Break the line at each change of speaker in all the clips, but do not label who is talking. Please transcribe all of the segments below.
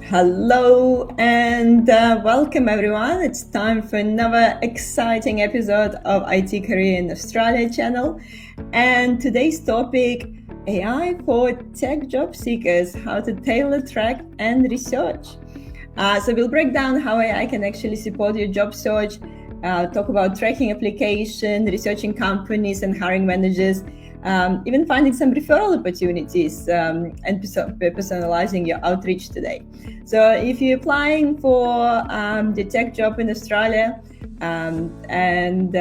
Hello and welcome everyone. It's time for another exciting episode of IT Career in Australia channel. And today's topic, AI for tech job seekers, how to tailor, track and research. So we'll break down how AI can actually support your job search, talk about tracking application, researching companies and hiring managers, even finding some referral opportunities and personalizing your outreach today. So if you're applying for the tech job in Australia and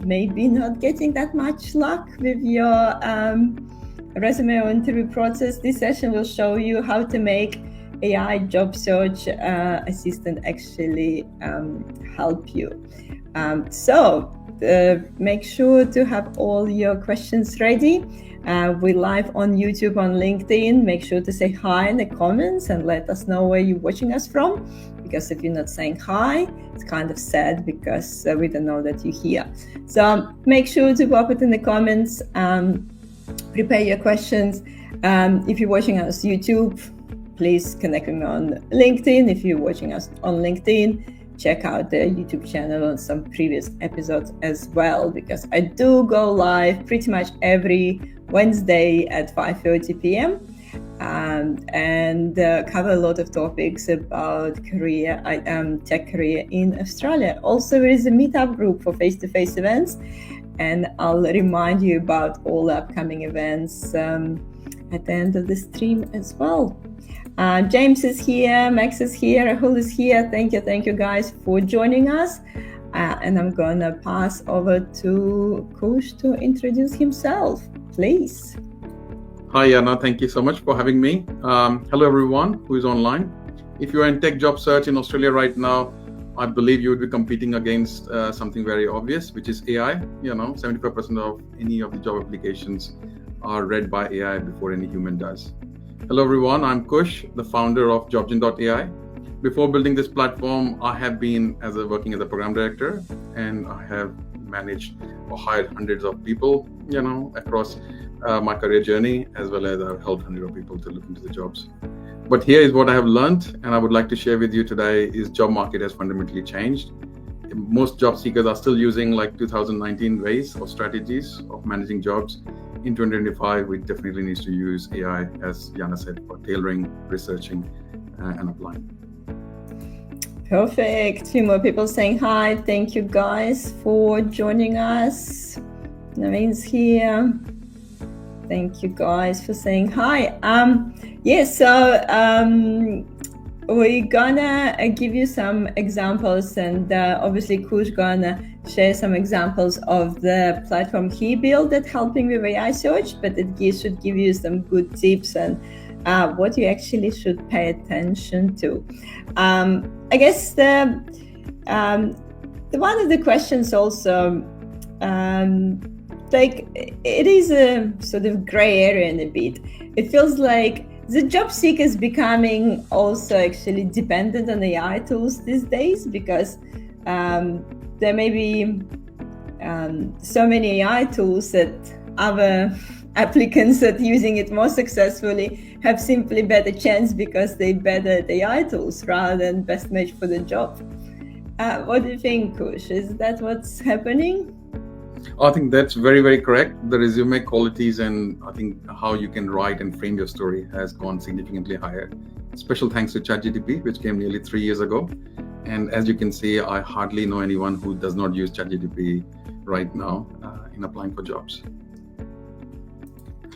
maybe not getting that much luck with your resume or interview process, this session will show you how to make AI job search assistant actually help you. Make sure to have all your questions ready. We're live on YouTube, on LinkedIn. Make sure to say hi in the comments and let us know where you're watching us from. Because if you're not saying hi, it's kind of sad because we don't know that you're here. So make sure to pop it in the comments. Prepare your questions. If you're watching us YouTube, please connect with me on LinkedIn. If you're watching us on LinkedIn, check out the YouTube channel on some previous episodes as well, because I do go live pretty much every Wednesday at 5:30 p.m. and cover a lot of topics about tech career in Australia. Also, there is a meetup group for face-to-face events, and I'll remind you about all the upcoming events at the end of the stream as well. James is here, Max is here, Rahul is here. Thank you guys for joining us. And I'm gonna pass over to Kush to introduce himself, please.
Hi Jana, thank you so much for having me. Hello everyone who is online. If you are in tech job search in Australia right now, I believe you would be competing against something very obvious, which is AI. 75% of any of the job applications are read by AI before any human does. Hello everyone, I'm Kush, the founder of 𝐲𝐨𝐿.ai. Before building this platform, I have been working as a program director, and I have managed or hired hundreds of people, across my career journey, as well as I've helped hundreds of people to look into the jobs. But here is what I have learned, and I would like to share with you today is job market has fundamentally changed. Most job seekers are still using 2019 ways or strategies of managing jobs. In 2025, we definitely need to use AI, as Jana said, for tailoring, researching, and applying.
Perfect. A few more people saying hi. Thank you guys for joining us. Naveen's here. Thank you guys for saying hi. We're gonna give you some examples, and obviously Kush gonna share some examples of the platform he built that helping with AI search, but it should give you some good tips and what you actually should pay attention to. I guess the one of the questions also, it is a sort of gray area in a bit. It feels like the job seeker is becoming also actually dependent on AI tools these days, because there may be so many AI tools that other applicants that using it more successfully have simply better chance because they better at AI tools rather than best match for the job. What do you think, Kush? Is that what's happening?
I think that's very, very correct. The resume qualities and I think how you can write and frame your story has gone significantly higher. Special thanks to ChatGPT, which came nearly 3 years ago. And as you can see, I hardly know anyone who does not use ChatGPT right now in applying for jobs.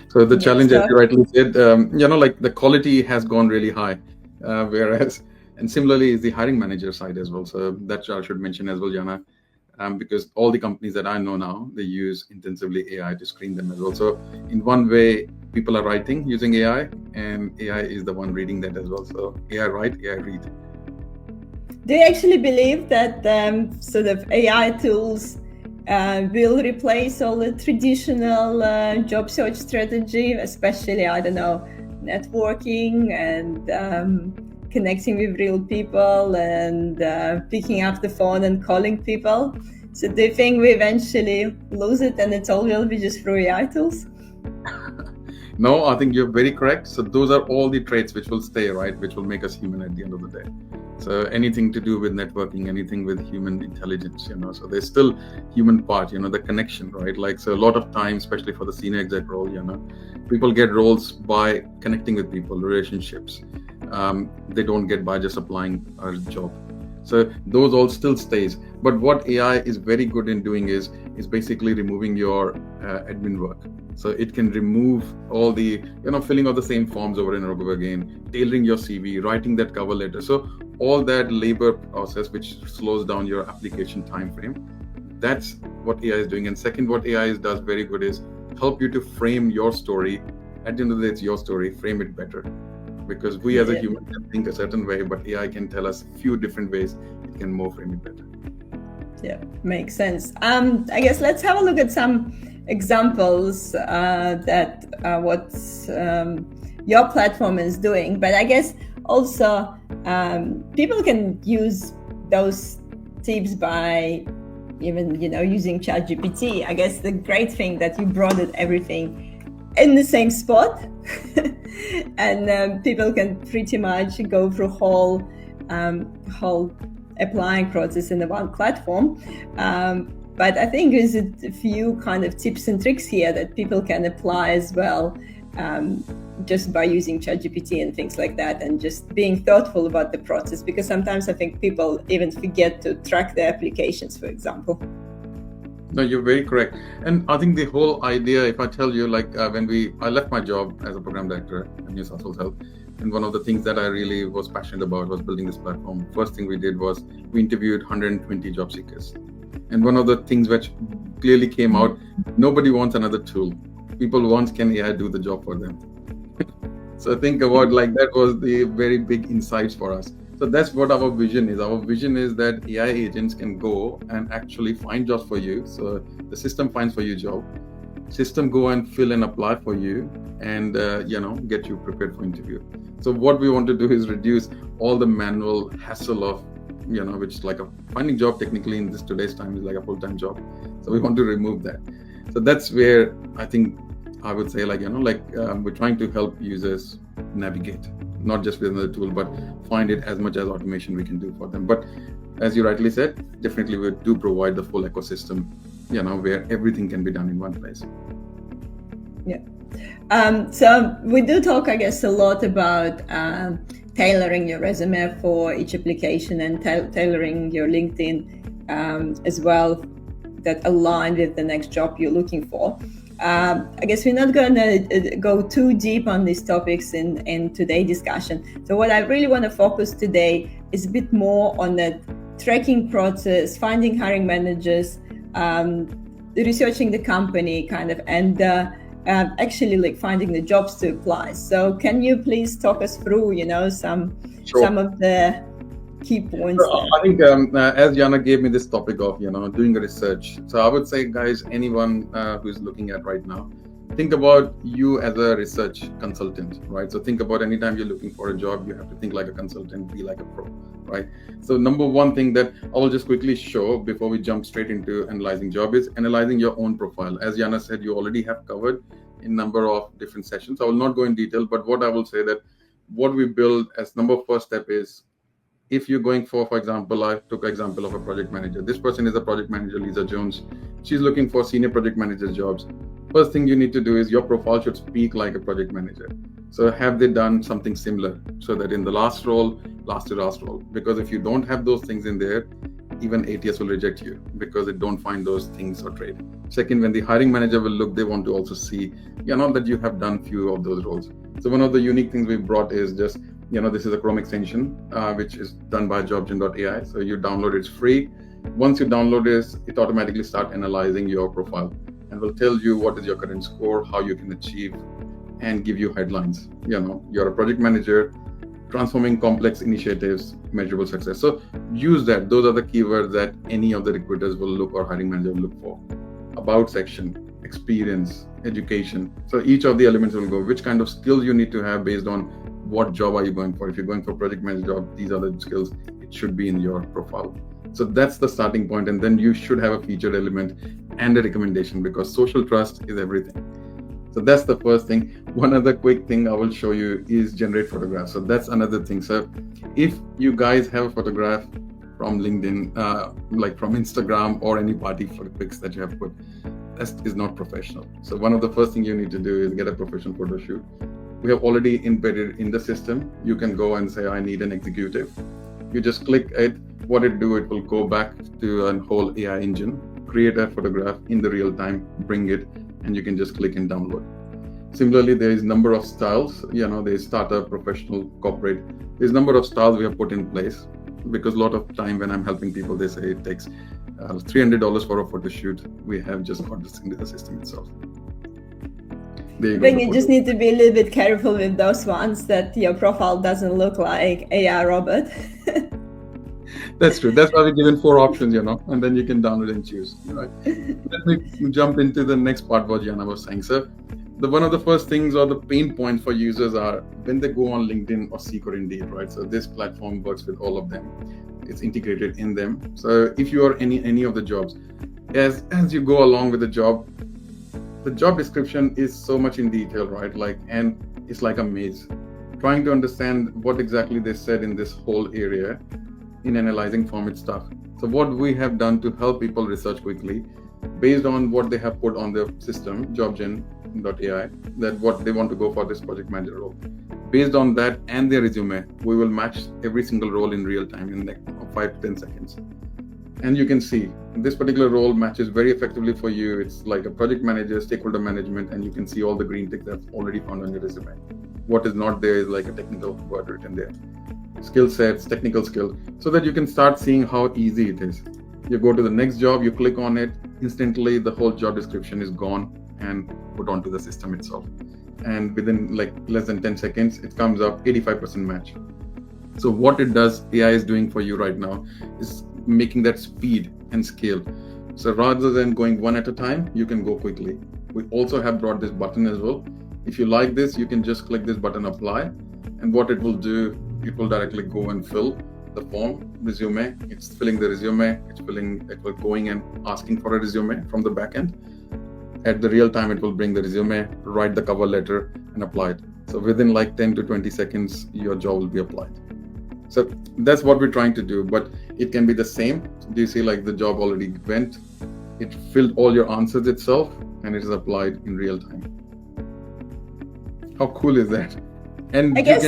So the challenge, as you rightly said, the quality has gone really high, and similarly is the hiring manager side as well. So that I should mention as well, Jana. Because all the companies that I know now, they use intensively AI to screen them as well. So in one way, people are writing using AI, and AI is the one reading that as well. So AI write, AI read.
Do you actually believe that sort of AI tools will replace all the traditional job search strategy, especially, networking and connecting with real people and picking up the phone and calling people? So do you think we eventually lose it and it all will be just through AI tools?
No, I think you're very correct. So those are all the traits which will stay, right? Which will make us human at the end of the day. So anything to do with networking, anything with human intelligence, so there's still human part, the connection, right? Like, so a lot of times, especially for the senior exec role, people get roles by connecting with people, relationships. They don't get by just applying a job. So those all still stays. But what AI is very good in doing is basically removing your admin work. So it can remove all the, filling out the same forms over and over again, tailoring your CV, writing that cover letter. So all that labor process, which slows down your application time frame, that's what AI is doing. And second, what AI does very good is help you to frame your story. At the end of the day, it's your story, frame it better. Because we as a human can think a certain way, but AI can tell us a few different ways it can more frame it better.
Yeah, makes sense. I guess let's have a look at some examples that what your platform is doing. But I guess also people can use those tips by even using ChatGPT. I guess the great thing that you brought everything in the same spot, and people can pretty much go through whole applying process in the one platform. But I think there's a few kind of tips and tricks here that people can apply as well, just by using ChatGPT and things like that, and just being thoughtful about the process, because sometimes I think people even forget to track their applications, for example.
No, you're very correct. And I think the whole idea, if I tell you, like I left my job as a program director at New South Wales Health, and one of the things that I really was passionate about was building this platform. First thing we did was we interviewed 120 job seekers. And one of the things which clearly came out, nobody wants another tool. People want, can AI do the job for them? So think about, like, that was the very big insights for us. So that's what our vision is. Our vision is that AI agents can go and actually find jobs for you. So the system finds for you job. System go and fill and apply for you, and get you prepared for interview. So what we want to do is reduce all the manual hassle of, which is like finding job technically in today's time is like a full-time job. So we want to remove that. So that's where I think I would say, we're trying to help users navigate, not just with another tool, but find it as much as automation we can do for them. But as you rightly said, definitely we do provide the full ecosystem, where everything can be done in one place.
Yeah. So we do talk, I guess, a lot about tailoring your resume for each application, and tailoring your LinkedIn as well, that align with the next job you're looking for. I guess we're not going to go too deep on these topics in today's discussion. So what I really want to focus today is a bit more on the tracking process, finding hiring managers, researching the company kind of, and actually finding the jobs to apply. So can you please talk us through, some of the key points?
I think as Jana gave me this topic of, doing a research. So I would say, guys, anyone who's looking at right now, think about you as a research consultant, right? So think about anytime you're looking for a job, you have to think like a consultant, be like a pro, right? So number one thing that I will just quickly show before we jump straight into analyzing job is analyzing your own profile. As Jana said, you already have covered in number of different sessions. I will not go in detail, but what I will say that what we build as first step is, if you're going for example, I took an example of a project manager. This person is a project manager, 𝐲𝐨𝐻. She's looking for senior project manager jobs. First thing you need to do is your profile should speak like a project manager. So have they done something similar, so that in the last role, last to last role? Because if you don't have those things in there, even ATS will reject you because they don't find those things or trade. Second, when the hiring manager will look, they want to also see, that you have done few of those roles. So one of the unique things we brought is just, this is a Chrome extension, which is done by 𝐻𝐽𝐻.ai. So you download it, it's free. Once you download this, it automatically start analyzing your profile and will tell you what is your current score, how you can achieve, and give you headlines. You're a project manager, transforming complex initiatives, measurable success. So use that. Those are the keywords that any of the recruiters will look, or hiring manager will look for. About section, experience, education. So each of the elements will go, which kind of skills you need to have based on what job are you going for. If you're going for project manager job, these are the skills it should be in your profile. So that's the starting point. And then you should have a featured element and a recommendation, because social trust is everything. So that's the first thing. One other quick thing I will show you is generate photographs. So that's another thing. So if you guys have a photograph from LinkedIn, like from Instagram or any party photo pics that you have put, that is not professional. So one of the first things you need to do is get a professional photo shoot. We have already embedded in the system. You can go and say, I need an executive. You just click it. What it do, it will go back to a whole AI engine, create a photograph in the real time, bring it, and you can just click and download. Similarly, there is number of styles. There's startup, professional, corporate. There's number of styles we have put in place, because a lot of time when I'm helping people, they say it takes $300 for a photo shoot. We have just got this into the system itself. There you
I think you just need to be a little bit careful with those ones that your profile doesn't look like AI robot.
That's true. That's why we're given 4 options, and then you can download and choose. Right? Let me jump into the next part what Jana was saying. So, one of the first things or the pain points for users are when they go on LinkedIn or Seek or Indeed, right? So this platform works with all of them. It's integrated in them. So if you are any of the jobs, as you go along with the job description is so much in detail, right? And it's like a maze. Trying to understand what exactly they said in this whole area in analyzing format stuff. So what we have done to help people research quickly, based on what they have put on their system, 𝐲𝐵 that what they want to go for this project manager role. Based on that and their resume, we will match every single role in real time in like 5 to 10 seconds. And you can see this particular role matches very effectively for you. It's like a project manager, stakeholder management, and you can see all the green ticks that's already found on your resume. What is not there is like a technical word written there. Skill sets, technical skill, so that you can start seeing how easy it is. You go to the next job, you click on it, instantly the whole job description is gone and put onto the system itself. And within like less than 10 seconds, it comes up 85% match. So what it does, AI is doing for you right now is making that speed and scale. So rather than going one at a time, you can go quickly. We also have brought this button as well. If you like this, you can just click this button, apply. And what it will do, it will directly go and fill the form, resume. It's filling the resume. It's going and asking for a resume from the backend. At the real time, it will bring the resume, write the cover letter, and apply it. So within like 10 to 20 seconds, your job will be applied. So that's what we're trying to do, but it can be the same. Do you see like the job already went? It filled all your answers itself, and it is applied in real time. How cool is that? And
I guess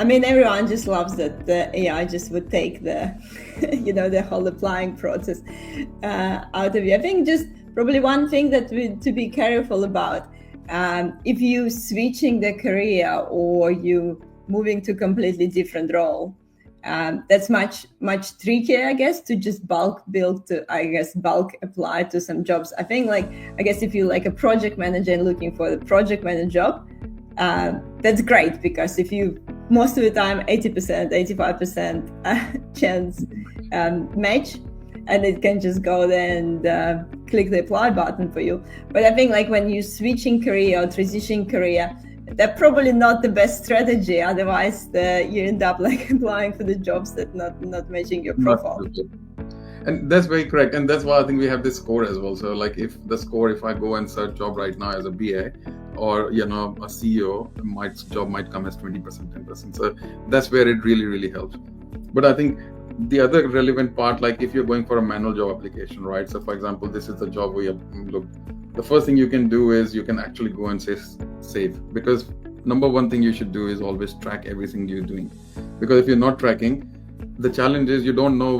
I think everyone just loves that the AI just would take the, the whole applying process out of you. I think just probably one thing that we to be careful about, if you switching the career or you moving to a completely different role, that's much trickier, I guess, to just bulk apply to some jobs. I think if you're like a project manager and looking for the project manager job, that's great, because if you most of the time 80%, 85% chance match, and it can just go there and click the apply button for you. But I think like when you're switching career or transitioning career, that's probably not the best strategy. Otherwise, you end up like applying for the jobs that not matching your profile.
And that's very correct. And that's why I think we have this score as well. So like if I go and search job right now as a BA or, a CEO, my job might come as 20%, 10%. So that's where it really, really helps. But I think the other relevant part, like if you're going for a manual job application, right? So for example, this is the job we have looked. The first thing you can do is you can actually go and say save, because number one thing you should do is always track everything you're doing. Because if you're not tracking, the challenge is you don't know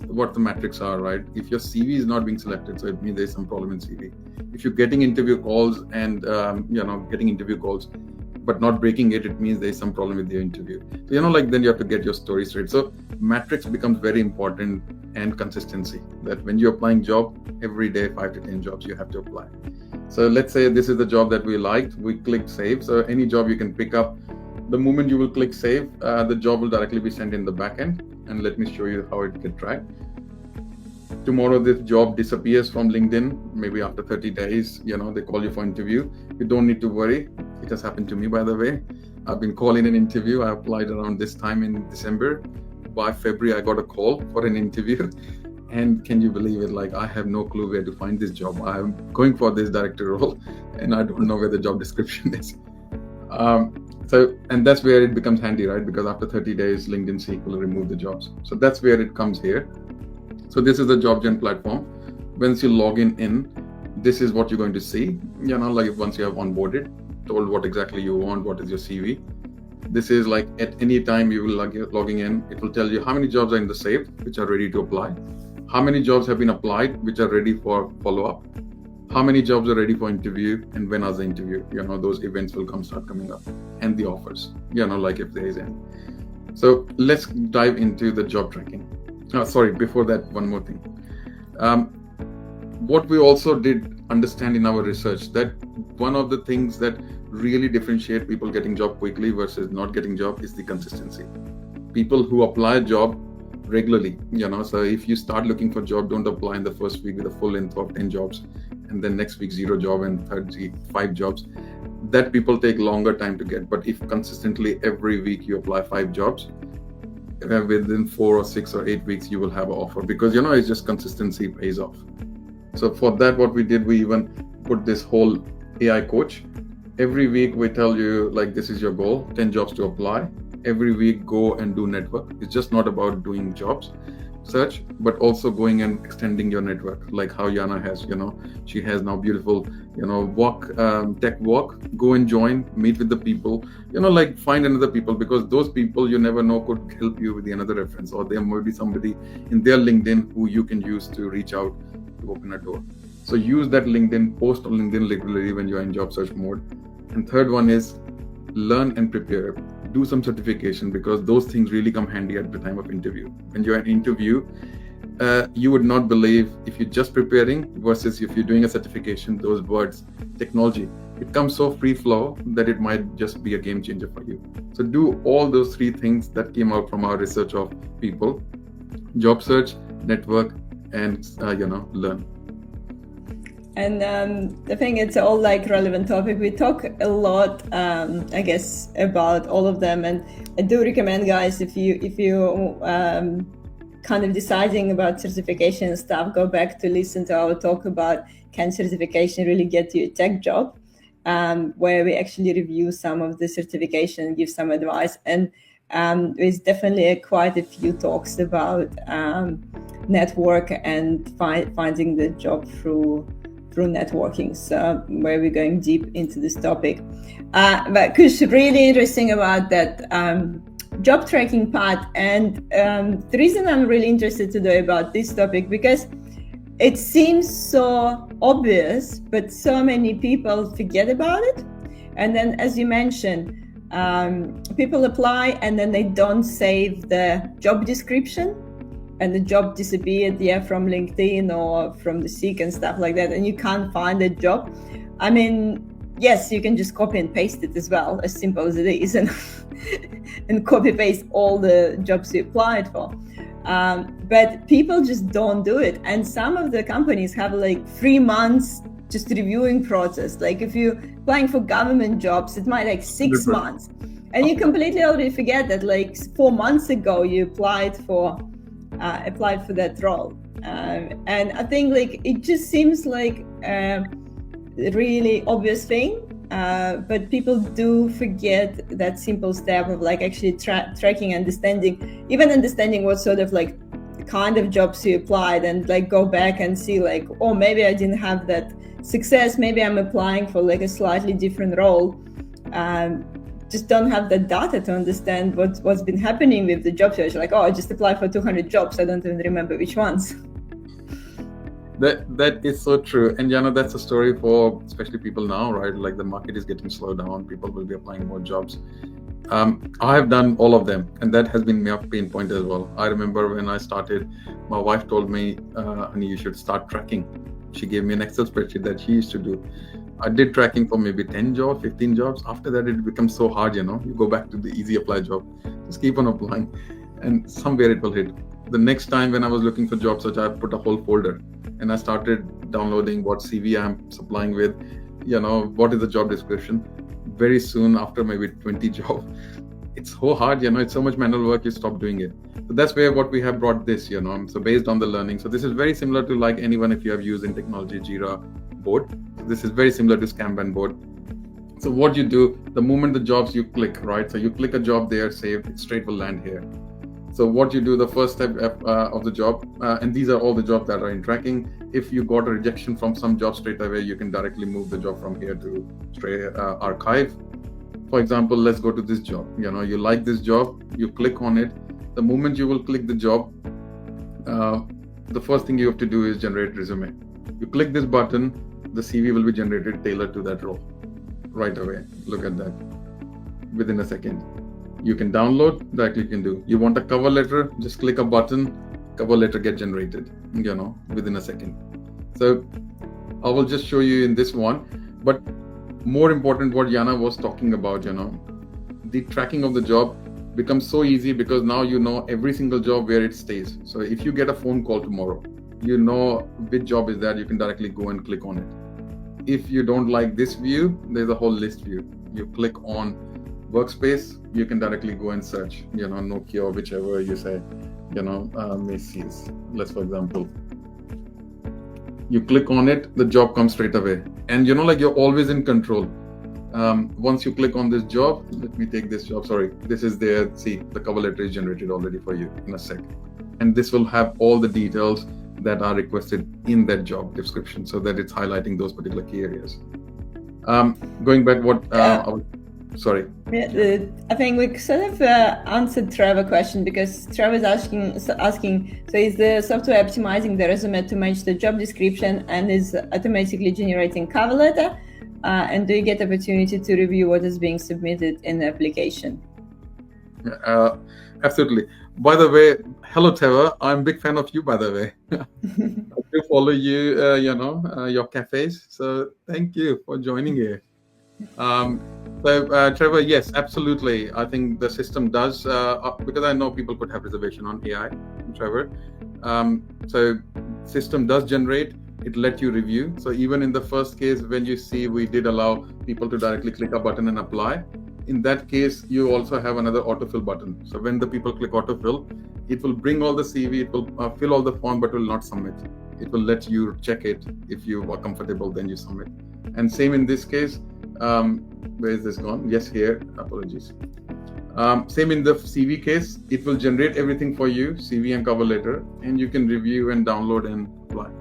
what the metrics are, right? If your CV is not being selected, so it means there's some problem in CV. If you're getting interview calls and but not breaking it means there's some problem with your interview. So then you have to get your story straight. So metrics becomes very important, and consistency, that when you're applying job every day, 5 to 10 jobs you have to apply. So let's say this is the job that we liked, we click save. So any job you can pick up, the moment you will click save, the job will directly be sent in the backend. And let me show you how it gets tracked. Tomorrow this job disappears from LinkedIn, maybe after 30 days, they call you for interview. You don't need to worry. It has happened to me, by the way. I've been called in an interview. I applied around this time in December. By February, I got a call for an interview. And can you believe it? Like, I have no clue where to find this job. I'm going for this director role and I don't know where the job description is. And that's where it becomes handy, right? Because after 30 days, LinkedIn Seek will remove the jobs. So that's where it comes here. So this is the job gen platform. Once you log in, this is what you're going to see. Like once you have onboarded, told what exactly you want, what is your CV. This is like at any time you will logging in, it will tell you how many jobs are in the saved, which are ready to apply. How many jobs have been applied, which are ready for follow-up. How many jobs are ready for interview, and when are the interview? Those events will start coming up, and the offers. Like if there is any. So let's dive into the job tracking. Before that, one more thing. What we also did understand in our research, that one of the things that really differentiate people getting job quickly versus not getting job is the consistency. People who apply a job regularly, so if you start looking for job, don't apply in the first week with a full length of 10 jobs, and then next week 0 job, and third week 5 jobs. That people take longer time to get. But if consistently every week you apply 5 jobs, within 4 or 6 or 8 weeks you will have an offer, because it's just consistency pays off. So for that, what we did, we even put this whole AI coach. Every week we tell you, like, this is your goal, 10 jobs to apply. Every week go and do network. It's just not about doing jobs search, but also going and extending your network, like how Yana has. She has now beautiful tech walk. Go and join, meet with the people, like find another people, because those people you never know could help you with another reference, or there might be somebody in their LinkedIn who you can use to reach out to open a door. So use that LinkedIn, post on LinkedIn regularly when you're in job search mode. And third one is learn and prepare. Do some certification, because those things really come handy at the time of interview. When you're in interview, you would not believe, if you're just preparing versus if you're doing a certification, those words, technology, it comes so free flow that it might just be a game changer for you. So do all those 3 things that came out from our research of people: job search, network, and learn.
And I think it's all like relevant topic. We talk a lot, I guess, about all of them, and I do recommend, guys, if you kind of deciding about certification and stuff, go back to listen to our talk about can certification really get you a tech job, where we actually review some of the certification, give some advice, and there's definitely quite a few talks about network and finding the job through networking, so where we're going deep into this topic. But Kush, really interesting about that job tracking part, and the reason I'm really interested today about this topic, because it seems so obvious, but so many people forget about it. And then, as you mentioned, people apply and then they don't save the job description, and the job disappeared, from LinkedIn or from the Seek and stuff like that, and you can't find a job. I mean, yes, you can just copy and paste it as well, as simple as it is, and copy paste all the jobs you applied for. But people just don't do it. And some of the companies have like 3 months just reviewing process. Like if you're applying for government jobs, it might like 6 months. And you completely already forget that like 4 months ago you applied for that role. And I think like it just seems like a really obvious thing, but people do forget that simple step of like actually tracking, understanding what sort of like kind of jobs you applied, and like go back and see like, oh, maybe I didn't have that success, maybe I'm applying for like a slightly different role. Just don't have the data to understand what's been happening with the job search. Like, oh, I just applied for 200 jobs, I don't even remember which ones.
That is so true. And that's a story for especially people now, right? Like the market is getting slowed down, people will be applying more jobs. I have done all of them, and that has been my pain point as well. I remember when I started, my wife told me, honey, you should start tracking. She gave me an Excel spreadsheet that she used to do. I did tracking for maybe 10 jobs, 15 jobs. After that, it becomes so hard, you go back to the easy apply job. Just keep on applying and somewhere it will hit. The next time when I was looking for job search, I put a whole folder and I started downloading what CV I'm supplying with, what is the job description. Very soon after maybe 20 jobs, it's so hard, it's so much manual work, you stop doing it. So that's where what we have brought this, so based on the learning. So this is very similar to like anyone, if you have used in technology, Jira board. So this is very similar to Kanban board. So what you do, the moment the jobs you click, right? So you click a job there, saved, it straight will land here. So what you do, the first step of the job, and these are all the jobs that are in tracking. If you got a rejection from some job straight away, you can directly move the job from here to straight archive. For example, let's go to this job. You like this job, you click on it. The moment you will click the job, the first thing you have to do is generate resume. You click this button, the CV will be generated tailored to that role right away. Look at that, within a second. You can download, directly you can do. You want a cover letter, just click a button, cover letter get generated, within a second. So I will just show you in this one, but more important what Yana was talking about, the tracking of the job becomes so easy because now you know every single job where it stays. So if you get a phone call tomorrow, you know which job is that, you can directly go and click on it. If you don't like this view, there's a whole list view. You click on workspace, you can directly go and search, Nokia or whichever you say, Macy's, let's for example. You click on it, the job comes straight away. And like you're always in control. Once you click on this job, let me take this job, sorry, this is there, see, the cover letter is generated already for you in a sec. And this will have all the details that are requested in that job description, so that it's highlighting those particular key areas. Going back, sorry.
Yeah, I think we sort of answered Trevor's question, because Trevor's asking, so is the software optimizing the resume to match the job description and is automatically generating cover letter? And do you get opportunity to review what is being submitted in the application?
Absolutely. By the way, hello Trevor, I'm a big fan of you, by the way. I do follow you, your cafes. So thank you for joining here. So Trevor, yes, absolutely. I think the system does, because I know people could have reservation on AI, Trevor. So system does generate, it let you review. So even in the first case, when you see, we did allow people to directly click a button and apply. In that case, you also have another autofill button. So when the people click autofill, it will bring all the CV, it will fill all the form, but will not submit. It will let you check it. If you are comfortable, then you submit. And same in this case, where is this gone? Yes, here, apologies. Same in the CV case, it will generate everything for you, CV and cover letter, and you can review and download and apply.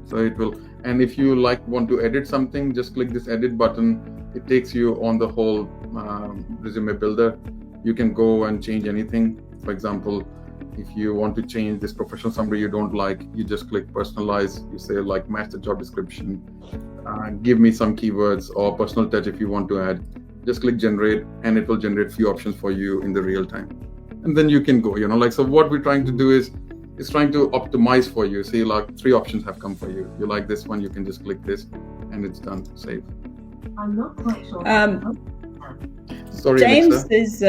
So it will, and if you want to edit something, just click this edit button. It takes you on the whole resume builder. You can go and change anything. For example, if you want to change this professional summary you don't like, you just click personalize. You say match the job description, give me some keywords or personal touch if you want to add. Just click generate and it will generate few options for you in the real time. And then you can go, so what we're trying to do is trying to optimize for you. See, 3 options have come for you. You like this one, you can just click this and it's done, save.
I'm not quite sure.
Sorry,
James
Alexa.
is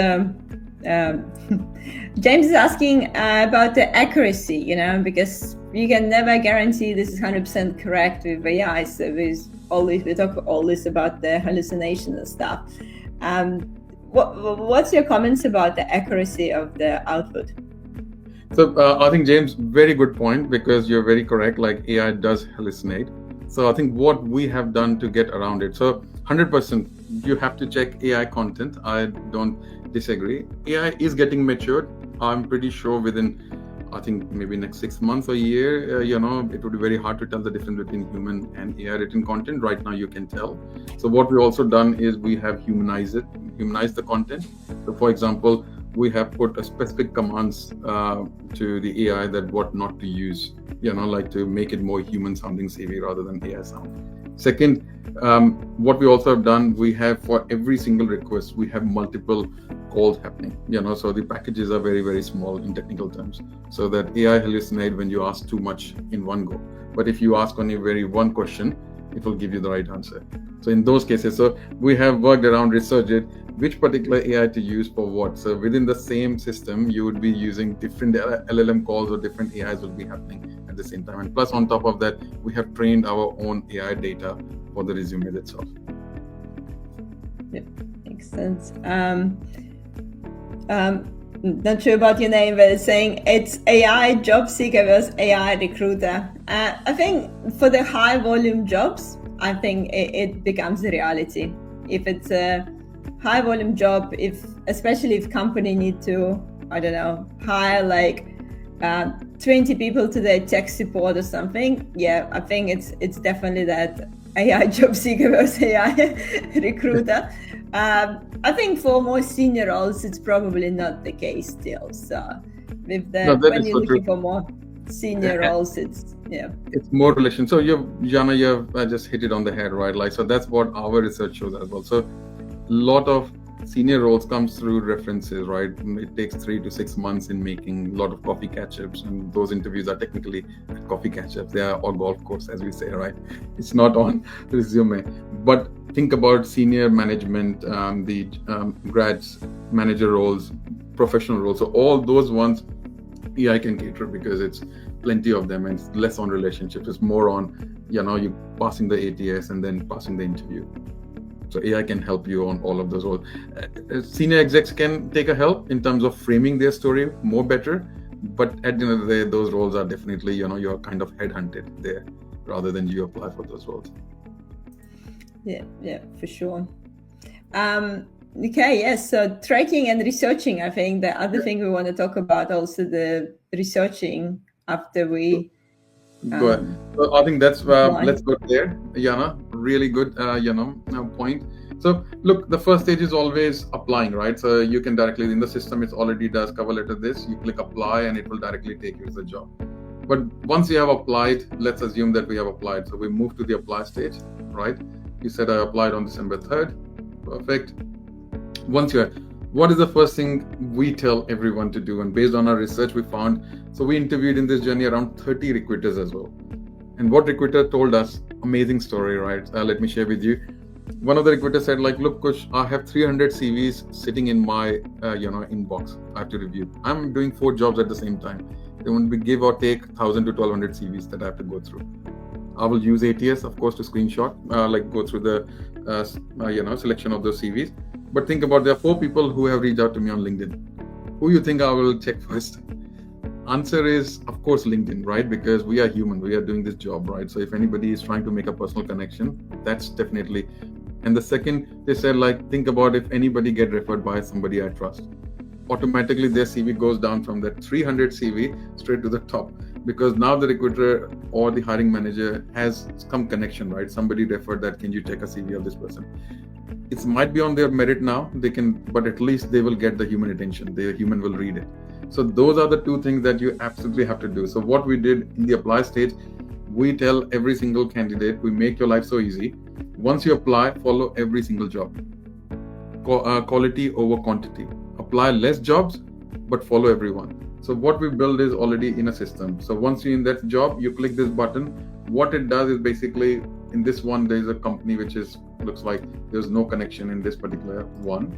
James is asking about the accuracy, because you can never guarantee this is 100% correct with AI. So we talk always about the hallucination and stuff. What's your comments about the accuracy of the output?
So I think James, very good point, because you're very correct. AI does hallucinate. So I think what we have done to get around it. So 100%, you have to check AI content. I don't disagree. AI is getting matured. I'm pretty sure within, I think maybe next 6 months or a year, it would be very hard to tell the difference between human and AI written content. Right now you can tell. So what we also done is we have humanized the content. So for example, we have put a specific commands to the AI that what not to use, to make it more human sounding CV rather than AI sound. Second, what we also have done, we have for every single request, we have multiple calls happening, so the packages are very, very small in technical terms, so that AI hallucinate when you ask too much in one go. But if you ask only one question, it will give you the right answer. So in those cases, so we have worked around, researched which particular AI to use for what. So within the same system, you would be using different LLM calls or different AIs will be happening at the same time. And plus on top of that, we have trained our own AI data for the resume itself.
Yep, makes sense. Not sure about your name, but it's saying it's AI job seeker versus AI recruiter. I think for the high volume jobs, I think it becomes a reality. If it's a high volume job, especially if company need to, I don't know, hire like 20 people to their tech support or something, yeah, I think it's definitely that AI job seeker versus AI recruiter. I think for more senior roles, it's probably not the case still. So when you're looking for more senior roles, it's
more relation. So Jana, you've just hit it on the head, right? Like, so that's what our research shows as well. So a lot of senior roles comes through references, right? It takes 3 to 6 months in making a lot of coffee catch-ups, and those interviews are technically coffee catch-ups. They are on golf course, as we say, right? It's not on resume. But think about senior management, the grads, manager roles, professional roles. So all those ones, AI can cater because it's plenty of them, and it's less on relationships. It's more on, you passing the ATS and then passing the interview. So AI can help you on all of those roles. Senior execs can take a help in terms of framing their story more better, but at the end of the day, those roles are definitely, you're kind of headhunted there rather than you apply for those roles.
Yeah, for sure. Okay, yes. So tracking and researching, I think the other thing we want to talk about, also the researching after we
go ahead. So I think that's let's go there, Jana. Really good point. So look, the first stage is always applying, right? So you can directly in the system, it already does cover letter this, you click apply and it will directly take you to the job. But once you have applied, let's assume that we have applied, so we move to the apply stage, right? You said I applied on December 3rd. Perfect. Once you have, what is the first thing we tell everyone to do? And based on our research, we found, so we interviewed in this journey around 30 recruiters as well. And what recruiter told us, amazing story, right? Let me share with you. One of the recruiters said, like, look, Kush, I have 300 CVs sitting in my, inbox. I have to review. I'm doing 4 jobs at the same time. They won't be give or take 1,000 to 1,200 CVs that I have to go through. I will use ATS, of course, to screenshot, go through the, selection of those CVs. But think about, there are 4 people who have reached out to me on LinkedIn. Who you think I will check first? Answer is, of course, LinkedIn, right? Because we are human, we are doing this job, right? So if anybody is trying to make a personal connection, that's definitely. And the second, they said, like, think about if anybody get referred by somebody I trust. Automatically their CV goes down from that 300 CV straight to the top, because now the recruiter or the hiring manager has some connection, right? Somebody referred that, can you check a CV of this person? It might be on their merit now, they can, but at least they will get the human attention. The human will read it. So those are the 2 things that you absolutely have to do. So what we did in the apply stage, we tell every single candidate, we make your life so easy. Once you apply, follow every single job. Quality over quantity. Apply less jobs, but follow everyone. So what we build is already in a system. So once you're in that job, you click this button. What it does is basically, in this one, there's a company which looks like there's no connection in this particular one.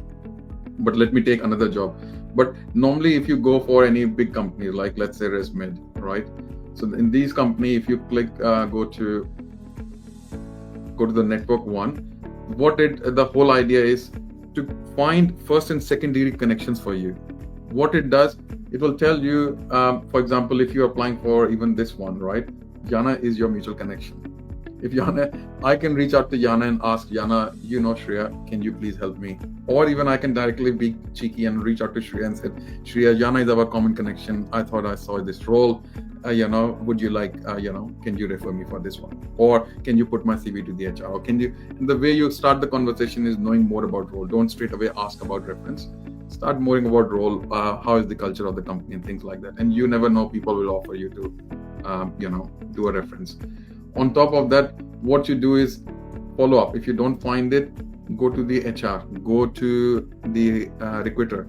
But let me take another job. But normally, if you go for any big company, like let's say ResMed, right? So in these company, if you click, go to the network one, the whole idea is to find first and secondary connections for you. What it does, it will tell you, for example, if you're applying for even this one, right? Jana is your mutual connection. If Jana, I can reach out to Jana and ask Jana, Shreya, can you please help me? Or even I can directly be cheeky and reach out to Shreya and say, Shreya, Jana is our common connection. I thought I saw this role. Would you like, can you refer me for this one? Or can you put my CV to the HR? Or can you, and the way you start the conversation is knowing more about role. Don't straight away ask about reference. Start knowing about role, how is the culture of the company and things like that. And you never know, people will offer you to, do a reference. On top of that, what you do is follow up. If you don't find it, go to the HR, go to the recruiter.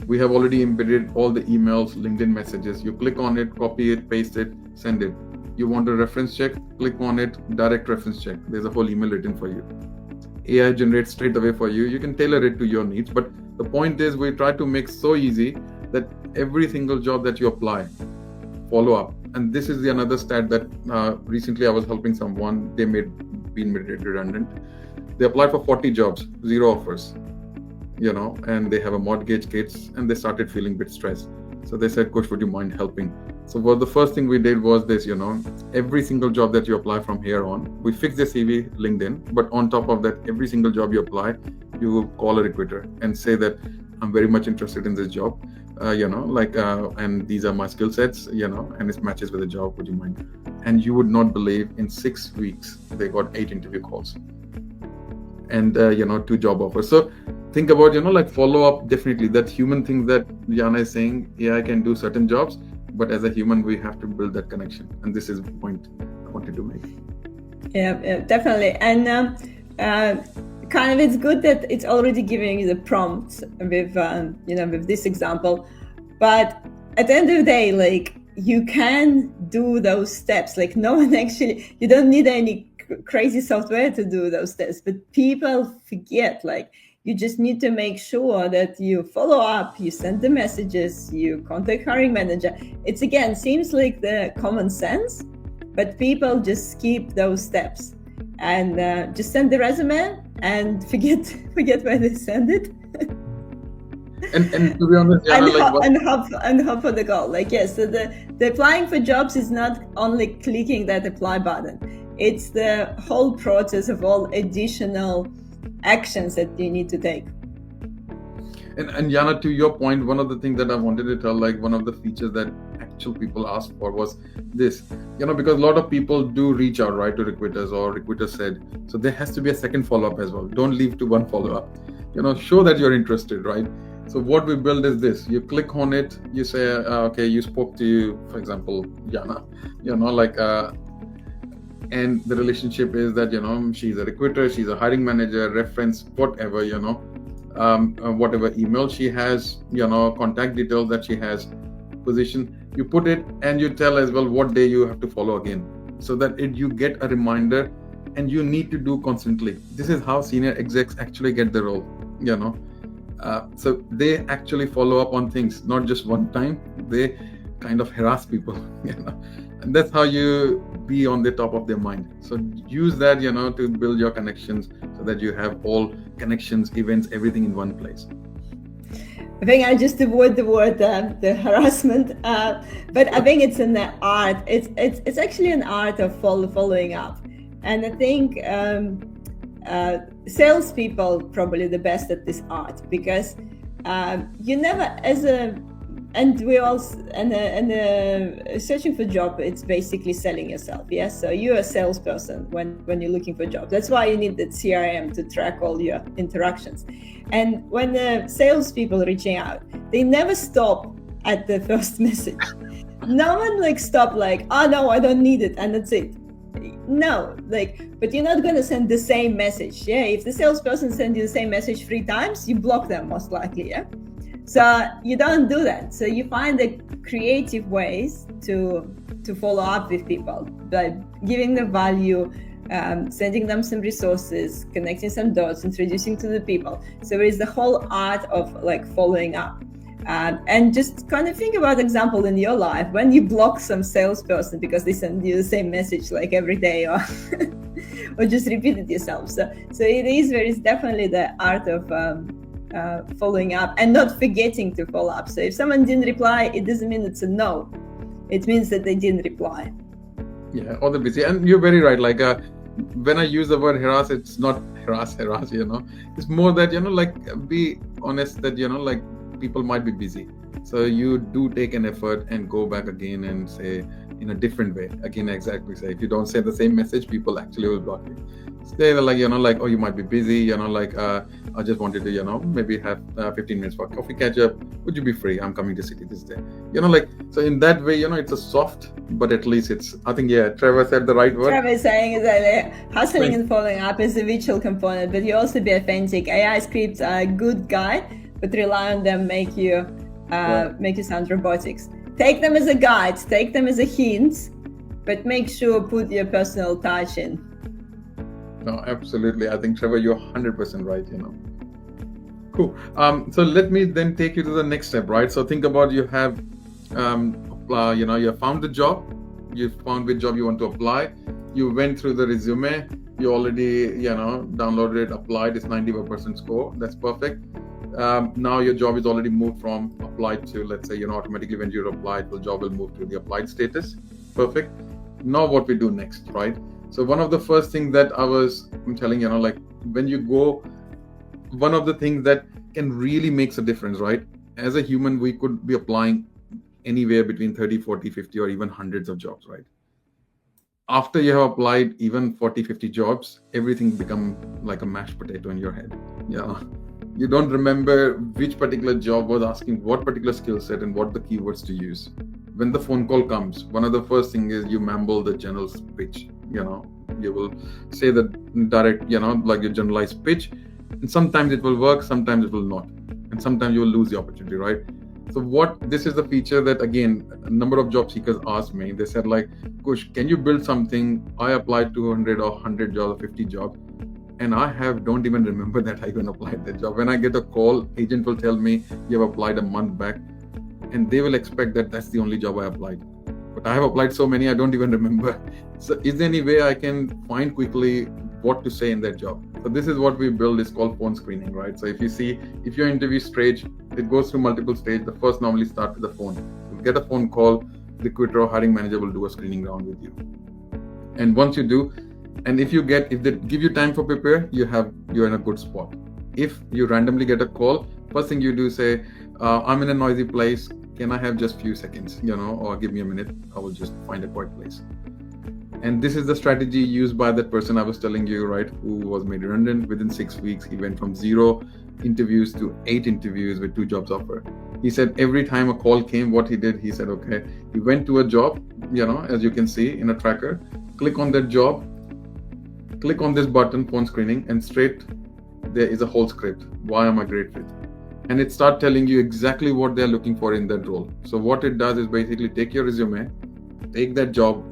We have already embedded all the emails, LinkedIn messages. You click on it, copy it, paste it, send it. You want a reference check, click on it, direct reference check. There's a whole email written for you. AI generates straight away for you. You can tailor it to your needs. But the point is, we try to make so easy that every single job that you apply, follow up. And this is another stat that recently I was helping someone. They been made redundant. They applied for 40 jobs, 0 offers. and they have a mortgage, kids, and they started feeling a bit stressed. So they said, Kush, would you mind helping? So the first thing we did was this, every single job that you apply from here on, we fix the CV, LinkedIn, but on top of that, every single job you apply, you will call a recruiter and say that I'm very much interested in this job, and these are my skill sets, and it matches with the job, would you mind? And you would not believe, in 6 weeks, they got 8 interview calls and, 2 job offers. So think about, follow up, definitely that human thing that Jana is saying, yeah, I can do certain jobs, but as a human, we have to build that connection. And this is the point I wanted to make.
Yeah, definitely. And kind of, it's good that it's already giving you the prompts with, with this example. But at the end of the day, like, you can do those steps. Like, no one actually, you don't need any crazy software to do those steps, but people forget. Like, you just need to make sure that you follow up, you send the messages, you contact hiring manager. It's, again, seems like the common sense, but people just skip those steps and just send the resume and forget where they send it.
And to be honest,
and hope for the goal. Like, yes, so the applying for jobs is not only clicking that apply button. It's the whole process of all additional actions that you need to take.
And Jana, to your point, one of the things that I wanted to tell, like one of the features that actual people asked for was this, because a lot of people do reach out, right, to recruiters, or recruiters said, so there has to be a second follow-up as well. Don't leave to one follow-up, show that you're interested, right? So what we build is this, you click on it, you say, okay, you spoke to, for example, Jana, and the relationship is that, she's a recruiter, she's a hiring manager, reference, whatever, whatever email she has, contact details that she has, position, you put it, and you tell as well what day you have to follow again, so that you get a reminder, and you need to do constantly. This is how senior execs actually get the role, so they actually follow up on things, not just one time. They kind of harass people, and that's how you be on the top of their mind. So use that, to build your connections, so that you have all connections, events, everything in one place.
I think I just avoid the word the harassment, but I think it's an art. It's actually an art of following up, and I think salespeople probably the best at this art, because you never, and we all, and searching for job, it's basically selling yourself. Yes, so you're a salesperson when you're looking for a job. That's why you need that CRM to track all your interactions. And when the salespeople reaching out, they never stop at the first message. No one stop oh no, I don't need it, and that's it. No, but you're not going to send the same message. Yeah, if the salesperson sends you the same message 3 times, you block them most likely. Yeah. So you don't do that. So you find the creative ways to follow up with people by giving them value, sending them some resources, connecting some dots, introducing to the people. So it's the whole art of following up. And just kind of think about example in your life when you block some salesperson because they send you the same message every day, or or just repeat it yourself. So there is definitely the art of following up and not forgetting to follow up. So if someone didn't reply, it doesn't mean it's a no. It means that they didn't reply.
Yeah, or they're busy. And you're very right. When I use the word harass, it's not harass. It's more that be honest that people might be busy. So you do take an effort and go back again and say in a different way. Again, exactly say, if you don't say the same message, people actually will block you. Stay oh, you might be busy, I just wanted to, maybe have 15 minutes for coffee catch up. Would you be free? I'm coming to city this day. So in that way, it's a soft, but at least it's, I think, Trevor said the right word.
Trevor is saying is that hustling and following up is a virtual component, but you also be authentic. AI scripts are a good guide, but rely on them make you sound robotics. Take them as a guide, take them as a hint, but make sure put your personal touch in.
No, absolutely. I think, Trevor, you're 100% right, Cool. So let me then take you to the next step, right? So think about, you have, you found the job, you found which job you want to apply, you went through the resume, you already, downloaded it, applied, it's 91% score, that's perfect. now your job is already moved from applied to, let's say, automatically when you're applied, the job will move to the applied status. Perfect. Now what we do next, right? So one of the first things that I'm telling, like when you go, one of the things that can really makes a difference, right? As a human, we could be applying anywhere between 30, 40, 50, or even hundreds of jobs, right? After you have applied even 40, 50 jobs, everything become like a mashed potato in your head. You don't remember which particular job was asking what particular skill set and what the keywords to use. When the phone call comes, one of the first thing is you mumble the general pitch. You will say the direct, like your generalized pitch. And sometimes it will work, sometimes it will not. And sometimes you will lose the opportunity, right? So this is the feature that, again, a number of job seekers asked me. They said like, Kush, can you build something? I applied 200 or 100 jobs or 50 jobs. And don't even remember that I even applied that job. When I get a call, agent will tell me you have applied a month back. And they will expect that that's the only job I applied. But I have applied so many, I don't even remember. So is there any way I can find quickly what to say in that job? So this is what we build, is called phone screening, right? So if your interview stage, it goes through multiple stages. The first normally starts with the phone. You'll get a phone call, the recruiter or hiring manager will do a screening round with you. And once you do, and if they give you time for prepare, you're in a good spot. If you randomly get a call, first thing you do say, I'm in a noisy place. Can I have just few seconds, or give me a minute? I will just find a quiet place. And this is the strategy used by that person I was telling you, right, who was made redundant. Within 6 weeks, he went from 0 interviews to 8 interviews with 2 jobs offer. He said every time a call came, what he did, he said, okay, he went to a job, as you can see in a tracker, click on that job, click on this button, phone screening, and straight there is a whole script. Why am I great fit? And it starts telling you exactly what they're looking for in that role. So what it does is basically take your resume, take that job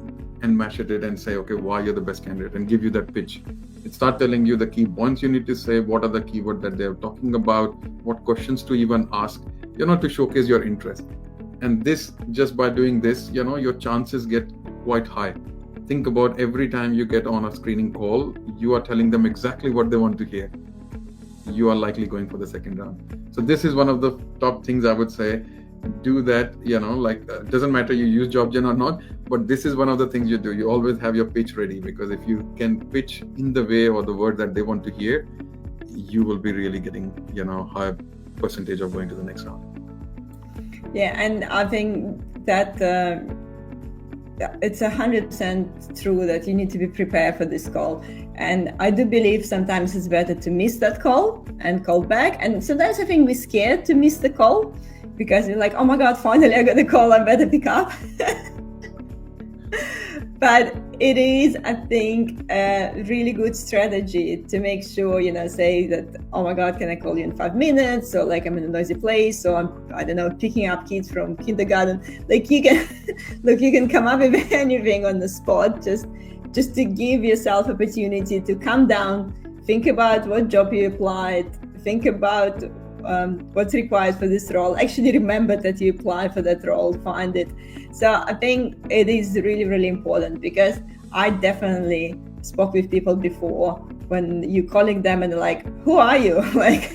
and mash it and say, okay, why you're the best candidate, and give you that pitch. It starts telling you the key points you need to say, what are the keywords that they're talking about, what questions to even ask, to showcase your interest. And this, just by doing this, your chances get quite high. Think about every time you get on a screening call, you are telling them exactly what they want to hear. You are likely going for the second round. So this is one of the top things I would say. Do that, it doesn't matter you use JobGen or not, but this is one of the things you do. You always have your pitch ready, because if you can pitch in the way or the word that they want to hear, you will be really getting, high percentage of going to the next round.
Yeah, and I think that it's 100% true that you need to be prepared for this call. And I do believe sometimes it's better to miss that call and call back. And sometimes I think we're scared to miss the call, because you're like, oh my God, finally I got a call, I better pick up. But it is, I think, a really good strategy to make sure, say that, oh my God, can I call you in 5 minutes? Or like, I'm in a noisy place, so I'm, picking up kids from kindergarten. Like you can come up with anything on the spot, just to give yourself opportunity to calm down, think about what job you applied, think about what's required for this role, actually remember that you applied for that role, find it. So I think it is really, really important, because I definitely spoke with people before when you're calling them and they're like, who are you? Like,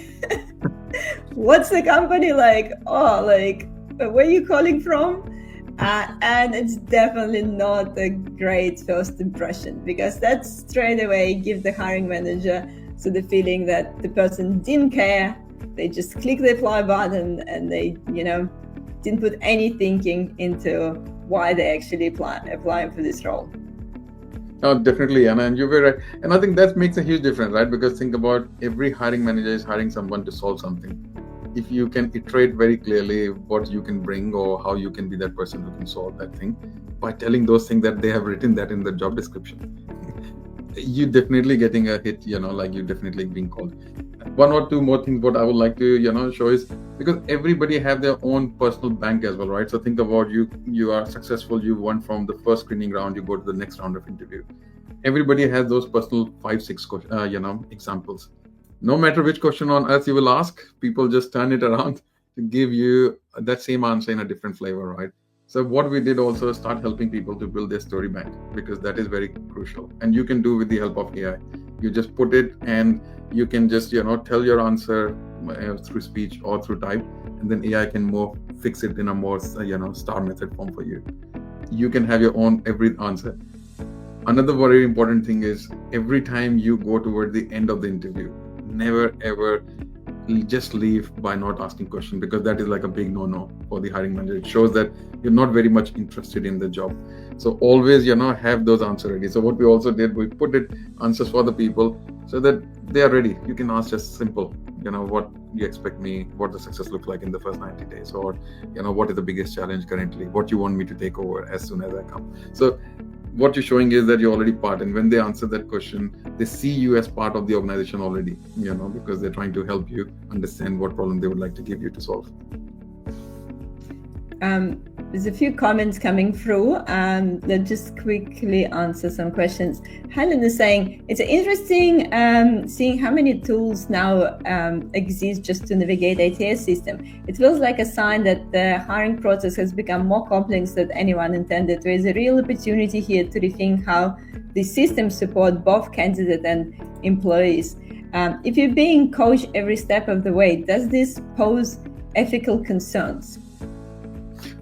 what's the company like? Oh, like, where are you calling from? And it's definitely not a great first impression, because that straight away gives the hiring manager the feeling that the person didn't care. They just clicked the apply button and they, didn't put any thinking into why they actually applying for this role.
Oh, definitely, Anna, and you're very right. And I think that makes a huge difference, right? Because think about, every hiring manager is hiring someone to solve something. If you can iterate very clearly what you can bring or how you can be that person who can solve that thing by telling those things that they have written that in the job description, you're definitely getting a hit, like you're definitely being called. One or two more things what I would like to, show is, because everybody have their own personal bank as well, right? So think about you are successful, you won from the first screening round, you go to the next round of interview. Everybody has those personal 5-6, examples. No matter which question on earth you will ask, people just turn it around to give you that same answer in a different flavor, right? So what we did also start helping people to build their story bank, because that is very crucial. And you can do with the help of AI. You just put it and you can just, tell your answer through speech or through type, and then AI can more fix it in a more star method form for you. You can have your own every answer. Another very important thing is every time you go toward the end of the interview, never ever just leave by not asking questions, because that is like a big no-no for the hiring manager. It shows that you're not very much interested in the job. So always, have those answers ready. So what we also did, we put it answers for the people so that they are ready. You can ask just simple, what you expect me, what the success looks like in the first 90 days, or, what is the biggest challenge currently, what you want me to take over as soon as I come. So what you're showing is that you're already part, and when they answer that question, they see you as part of the organization already, because they're trying to help you understand what problem they would like to give you to solve.
There's a few comments coming through. Let's just quickly answer some questions. Helen is saying, it's interesting seeing how many tools now exist just to navigate ATS system. It feels like a sign that the hiring process has become more complex than anyone intended. There is a real opportunity here to rethink how the systems support both candidates and employees. If you're being coached every step of the way, does this pose ethical concerns?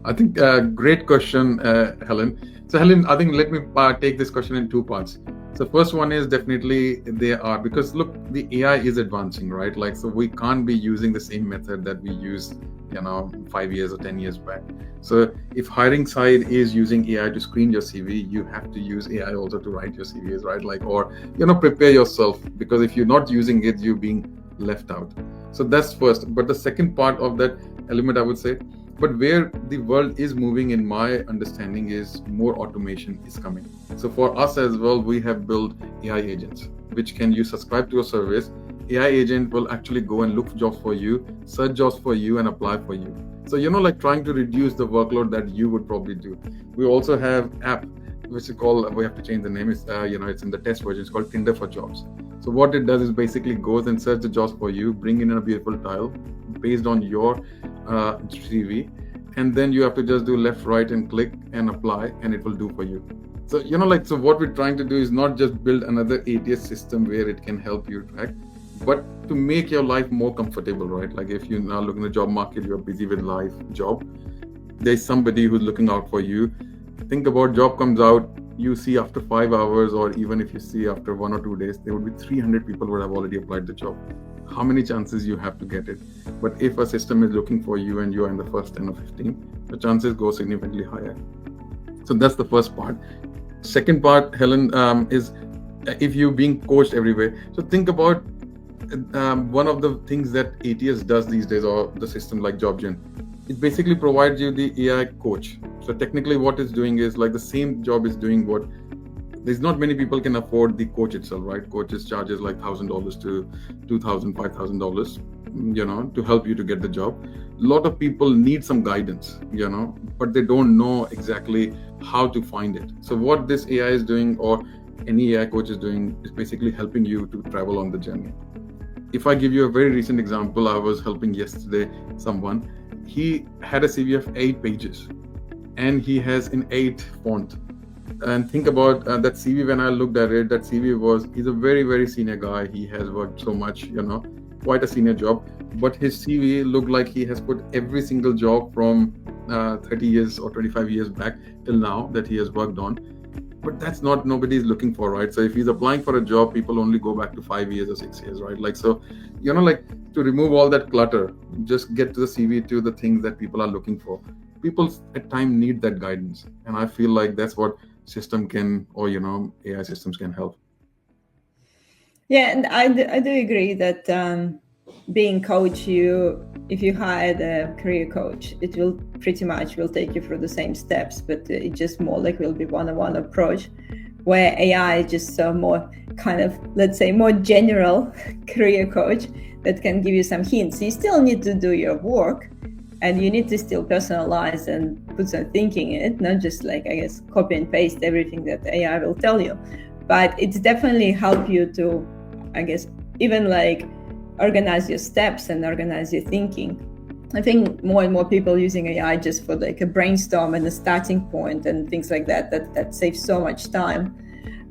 I think great question, Helen. So Helen, I think let me take this question in two parts. So first one is definitely they are, because look, the AI is advancing, right? Like, so we can't be using the same method that we used, 5 years or 10 years back. So if hiring side is using AI to screen your CV, you have to use AI also to write your CVs, right? Like, or, prepare yourself, because if you're not using it, you're being left out. So that's first. But the second part of that element, I would say, but where the world is moving, in my understanding, is more automation is coming. So for us as well, we have built AI agents, which can you subscribe to a service. AI agent will actually go and look for jobs for you, search jobs for you, and apply for you. So, like trying to reduce the workload that you would probably do. We also have app, which is called, we have to change the name, it's, it's in the test version, it's called Tinder for Jobs. So what it does is basically goes and search the jobs for you, bring in a beautiful tile based on your CV, and then you have to just do left, right, and click and apply, and it will do for you. So, so what we're trying to do is not just build another ATS system where it can help you track, but to make your life more comfortable, right? Like if you're now looking at the job market, you're busy with life, job, there's somebody who's looking out for you. Think about job comes out, you see after 5 hours, or even if you see after 1 or 2 days, there would be 300 people who have already applied the job. How many chances you have to get it? But if a system is looking for you and you're in the first 10 or 15, the chances go significantly higher. So that's the first part. Second part, Helen, is if you're being coached everywhere. So think about one of the things that ATS does these days, or the system like 𝐲𝐻, it basically provides you the AI coach. So technically what it's doing is like the same job is doing what, there's not many people can afford the coach itself, right? Coaches charges like $1,000 to $2,000, $5,000, to help you to get the job. A lot of people need some guidance, but they don't know exactly how to find it. So what this AI is doing, or any AI coach is doing, is basically helping you to travel on the journey. If I give you a very recent example, I was helping yesterday someone. He had a CV of 8 pages and he has in 8 font. And think about that CV. When I looked at it, that CV he's a very, very senior guy. He has worked so much, quite a senior job, but his CV looked like he has put every single job from 30 years or 25 years back till now that he has worked on. But that's not, nobody is looking for, right? So if he's applying for a job, people only go back to 5 years or 6 years, right? Like, so, like to remove all that clutter, just get to the CV, to the things that people are looking for. People at times need that guidance. And I feel like that's what system can, or, AI systems can help.
Yeah, and I do agree that being coach, if you hire the career coach, it will pretty much take you through the same steps, but it just more like will be one-on-one approach, where AI is just more kind of, let's say, more general career coach that can give you some hints. You still need to do your work, and you need to still personalize and put some thinking in it, not just like, I guess, copy and paste everything that AI will tell you. But it's definitely help you to, I guess, even like organize your steps and organize your thinking. I think more and more people using AI just for like a brainstorm and a starting point and things like that saves so much time.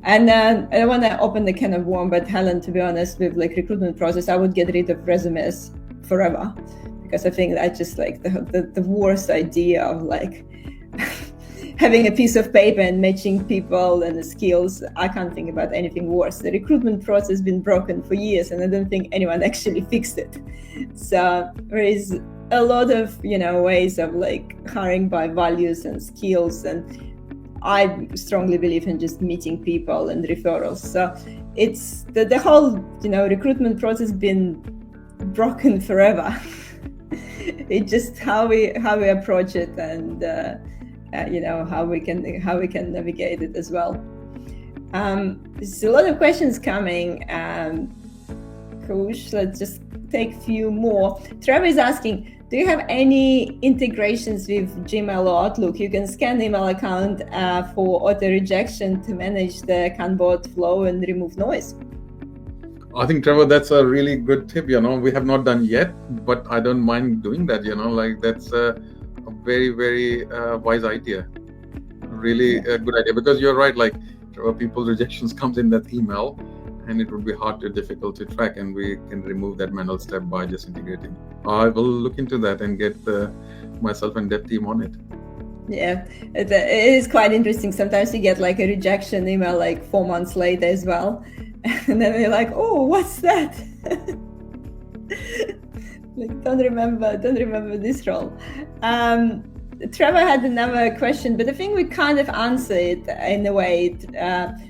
And I don't want to open the can of worms, but Helen, to be honest, with like recruitment process, I would get rid of resumes forever, because I think that's just like the worst idea of like having a piece of paper and matching people and the skills. I can't think about anything worse. The recruitment process has been broken for years, and I don't think anyone actually fixed it. So there is a lot of, ways of like hiring by values and skills, and I strongly believe in just meeting people and referrals. So it's the whole, recruitment process been broken forever. It's just how we approach it, and how we can navigate it as well. There's a lot of questions coming. Kush, let's just take a few more. Trevor is asking, do you have any integrations with Gmail or Outlook? You can scan the email account for auto rejection to manage the Kanban flow and remove noise.
I think, Trevor, that's a really good tip. We have not done yet, but I don't mind doing that. That's a very, very wise idea. Really a good idea, because you're right. Like, Trevor, people's rejections comes in that email, and it would be difficult to track, and we can remove that manual step by just integrating. I will look into that and get myself and dev team on it.
Yeah, it is quite interesting. Sometimes you get like a rejection email like 4 months later as well. And then they're like, oh, what's that? Like, don't remember this role. Trevor had another question, but I think we kind of answered it in a way.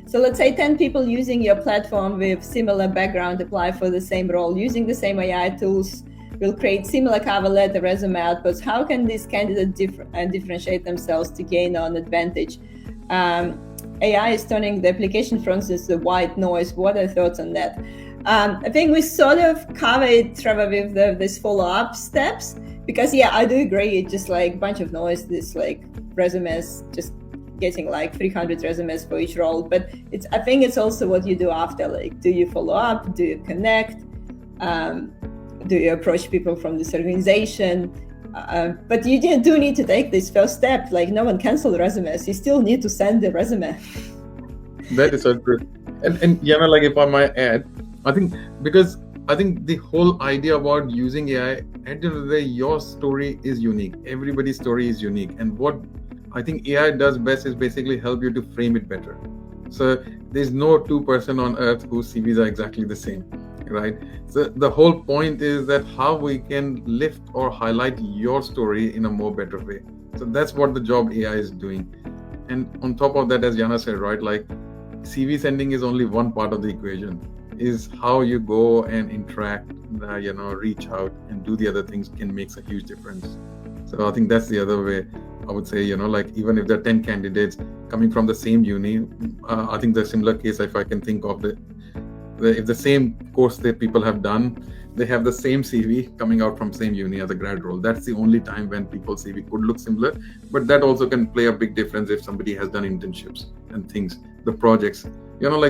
So let's say 10 people using your platform with similar background apply for the same role, using the same AI tools, will create similar cover letter, resume outputs. How can these candidates differentiate themselves to gain an advantage? AI is turning the application, for instance, the white noise. What are your thoughts on that? I think we sort of covered, Trevor, with this follow-up steps, because I do agree, it's just like a bunch of noise, this like resumes, just getting like 300 resumes for each role. But I think it's also what you do after, like, do you follow up? Do you connect? Do you approach people from this organization? But you do need to take this first step. Like, no one cancel resumes. You still need to send the resume.
That is so true. And like, if I might add, I think the whole idea about using AI, at the end of the day, your story is unique. Everybody's story is unique. And what I think AI does best is basically help you to frame it better. So there's no two person on earth whose CVs are exactly the same, right? So the whole point is that how we can lift or highlight your story in a more better way. So that's what the job AI is doing. And on top of that, as Jana said, right, like CV sending is only one part of the equation. Is how you go and interact, reach out and do the other things can make a huge difference. So I think that's the other way I would say, like, even if there are 10 candidates coming from the same uni, I think the similar case, if I can think of if the same course that people have done, they have the same CV coming out from same uni as a grad role. That's the only time when people's CV could look similar, but that also can play a big difference if somebody has done internships and things, the projects,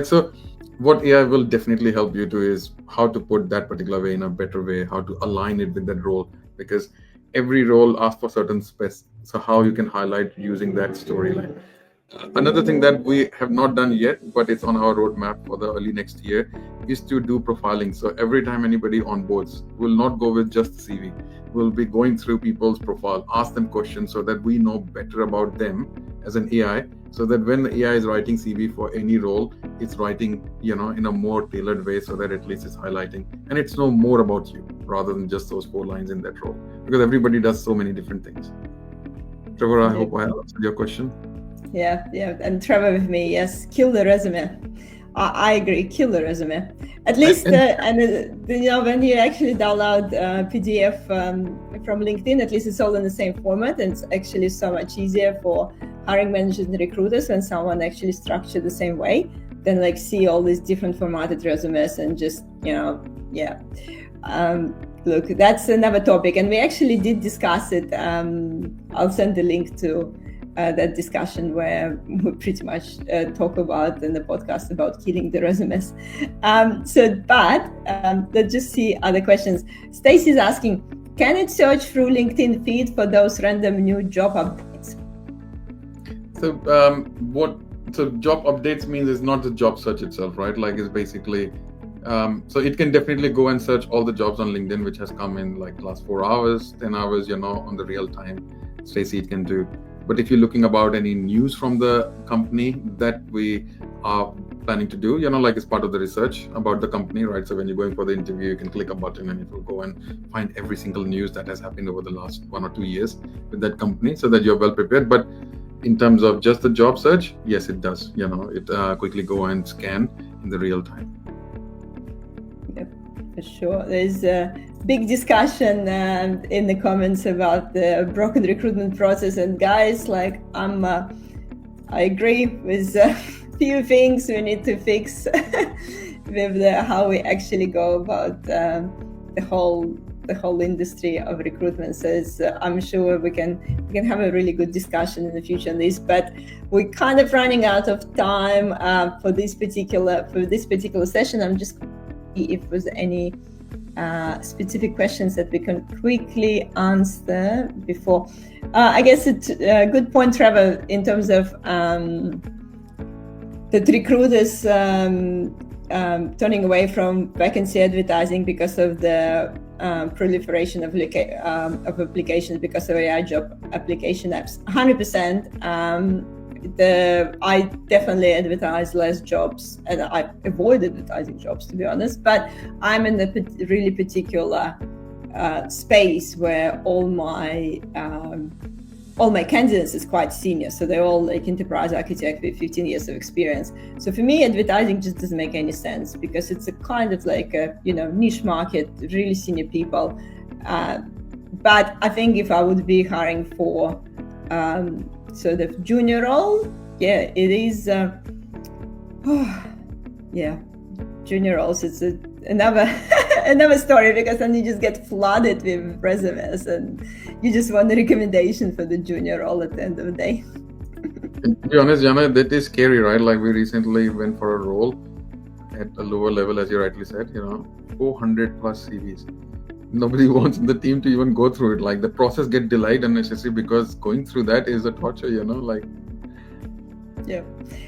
so what AI will definitely help you to is how to put that particular way in a better way, how to align it with that role, because every role asks for certain specs. So how you can highlight using that storyline. Another thing that we have not done yet, but it's on our roadmap for the early next year, is to do profiling. So every time anybody onboards, we'll not go with just the CV. We'll be going through people's profile, ask them questions so that we know better about them as an AI, so that when the AI is writing CV for any role, it's writing, in a more tailored way, so that at least it's highlighting and it's know more about you rather than just those 4 lines in that role, because everybody does so many different things. Trevor, I hope I answered your question.
Yeah, and Trevor with me, yes, kill the resume. I agree, kill the resume. At least, when you actually download PDF from LinkedIn, at least it's all in the same format, and it's actually so much easier for hiring managers and recruiters when someone actually structured the same way than like see all these different formatted resumes and just, look, that's another topic, and we actually did discuss it. I'll send the link to that discussion where we pretty much talk about in the podcast about killing the resumes. Let's just see other questions. Stacey's asking, can it search through LinkedIn feed for those random new job updates?
So job updates means it's not the job search itself, right? Like, it's basically So it can definitely go and search all the jobs on LinkedIn, which has come in like last 4 hours, 10 hours, on the real time. Stacey, it can do. But if you're looking about any news from the company that we are planning to do, like it's part of the research about the company, right? So when you're going for the interview, you can click a button and it will go and find every single news that has happened over the last 1 or 2 years with that company, so that you're well prepared. But in terms of just the job search, yes, it does. It quickly go and scan in the real time.
Yep, for sure. There's a big discussion in the comments about the broken recruitment process, and guys, like I agree with a few things we need to fix with how we actually go about the whole industry of recruitment. So I'm sure we can have a really good discussion in the future on this, but we're kind of running out of time for this particular session. I'm just if there's any specific questions that we can quickly answer before. I guess it's a good point, Trevor, in terms of the recruiters turning away from vacancy advertising because of the proliferation of applications because of AI job application apps. 100%. I definitely advertise less jobs, and I avoid advertising jobs, to be honest, but I'm in a really particular space where all my candidates is quite senior, so they're all like enterprise architect with 15 years of experience. So for me, advertising just doesn't make any sense because it's a kind of like a niche market, really senior people. But I think if I would be hiring for sort of junior role, it is junior roles, it's another story, because then you just get flooded with resumes and you just want a recommendation for the junior role at the end of the day.
To be honest, Jana, that is scary, right? Like we recently went for a role at a lower level, as you rightly said, 400 plus CVs. Nobody wants the team to even go through it. Like the process get delayed unnecessarily because going through that is a torture,
Yeah.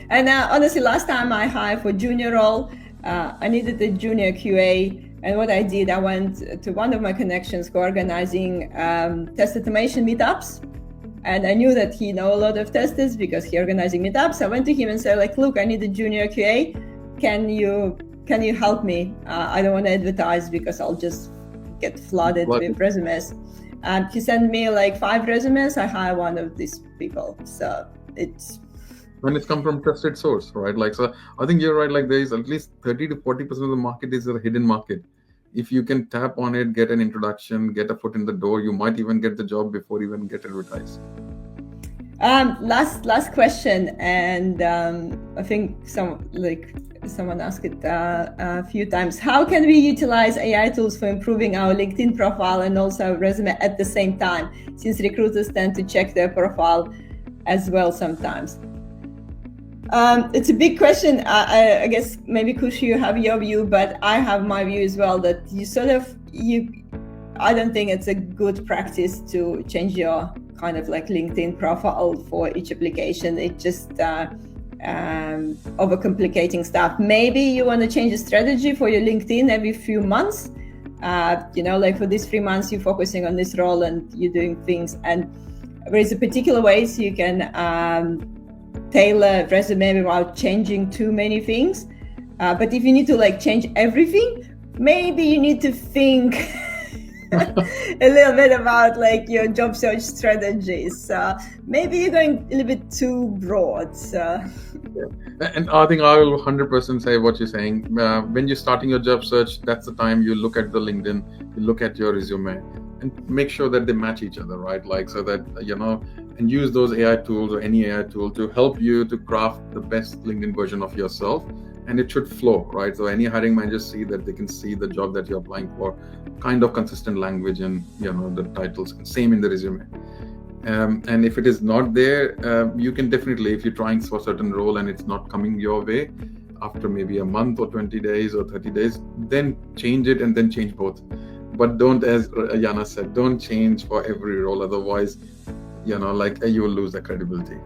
And honestly, last time I hired for junior role, I needed a junior QA. And what I did, I went to one of my connections co-organizing test automation meetups. And I knew that he know a lot of testers because he organizing meetups. I went to him and said, like, look, I need a junior QA. Can you help me? I don't want to advertise because I'll just get flooded with resumes. And he sent me like 5 resumes. I hire one of these people. So it's...
When it's come from trusted source, right? Like, so I think you're right. Like there is at least 30 to 40% of the market is a hidden market. If you can tap on it, get an introduction, get a foot in the door, you might even get the job before you even get advertised.
Last question, and I think someone asked it a few times. How can we utilize AI tools for improving our LinkedIn profile and also resume at the same time, since recruiters tend to check their profile as well sometimes? It's a big question. I guess maybe Kush, you have your view, but I have my view as well, that I don't think it's a good practice to change your kind of like LinkedIn profile for each application. It just overcomplicating stuff. Maybe you want to change the strategy for your LinkedIn every few months. Like for these 3 months, you're focusing on this role and you're doing things. And there is a particular ways you can tailor resume without changing too many things. But if you need to like change everything, maybe you need to think a little bit about like your job search strategies. Maybe you're going a little bit too broad. So.
Yeah. And I think I will 100% say what you're saying. When you're starting your job search, that's the time you look at the LinkedIn, you look at your resume, and make sure that they match each other, right? Like so that and use those AI tools or any AI tool to help you to craft the best LinkedIn version of yourself, and it should flow, right? So any hiring manager see that they can see the job that you're applying for, kind of consistent language and the titles, and same in the resume. And if it is not there, you can definitely, if you're trying for a certain role and it's not coming your way, after maybe a month or 20 days or 30 days, then change it and then change both. But don't, as Jana said, don't change for every role. Otherwise, you will lose the credibility.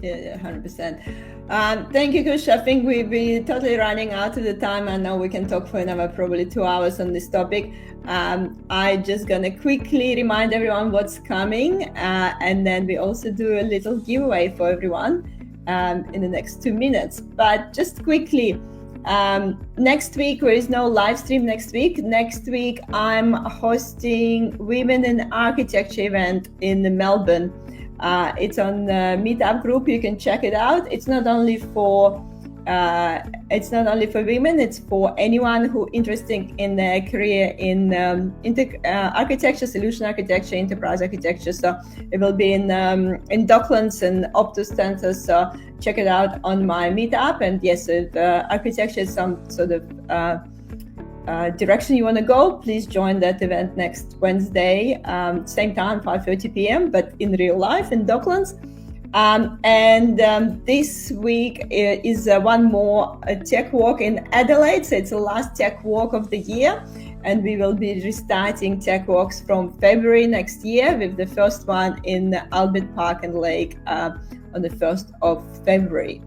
Yeah, 100%. Thank you, Kush. I think we're totally running out of the time. I know we can talk for another probably 2 hours on this topic. I just gonna quickly remind everyone what's coming, and then we also do a little giveaway for everyone in the next 2 minutes. But just quickly, next week there is no live stream next week. Next week I'm hosting Women in Architecture event in Melbourne. It's on the meetup group. You can check it out. It's not only for women. It's for anyone who interested in a career in architecture, solution architecture, enterprise architecture. So it will be in Docklands and Optus Center. So check it out on my meetup. And yes, if architecture is some sort of direction you want to go, please join that event next Wednesday, same time, 5:30 p.m., but in real life in Docklands. This week is one more tech walk in Adelaide. So it's the last tech walk of the year, and we will be restarting tech walks from February next year, with the first one in Albert Park and Lake on the 1st of February.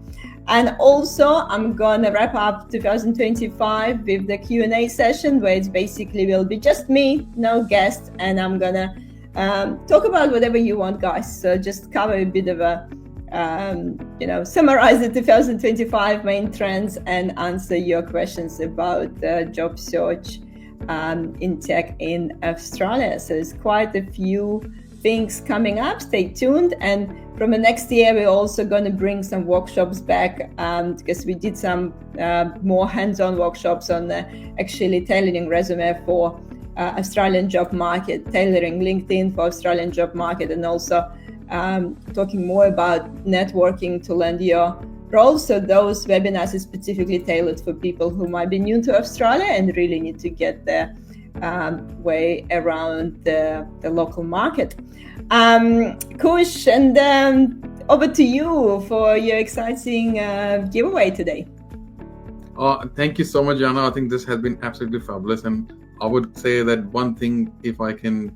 And also, I'm gonna wrap up 2025 with the Q&A session, where it's basically will be just me, no guests, and I'm gonna talk about whatever you want, guys. So just cover a bit of a, summarize the 2025 main trends and answer your questions about job search in tech in Australia. So there's quite a few things coming up. Stay tuned. And from the next year, we're also going to bring some workshops back, because we did some more hands-on workshops on actually tailoring resume for Australian job market, tailoring LinkedIn for Australian job market, and also talking more about networking to land your role. So those webinars are specifically tailored for people who might be new to Australia and really need to get their way around the local market. Kush, and over to you for your exciting giveaway today.
Thank you so much, Jana. I think this has been absolutely fabulous, and I would say that one thing, if I can,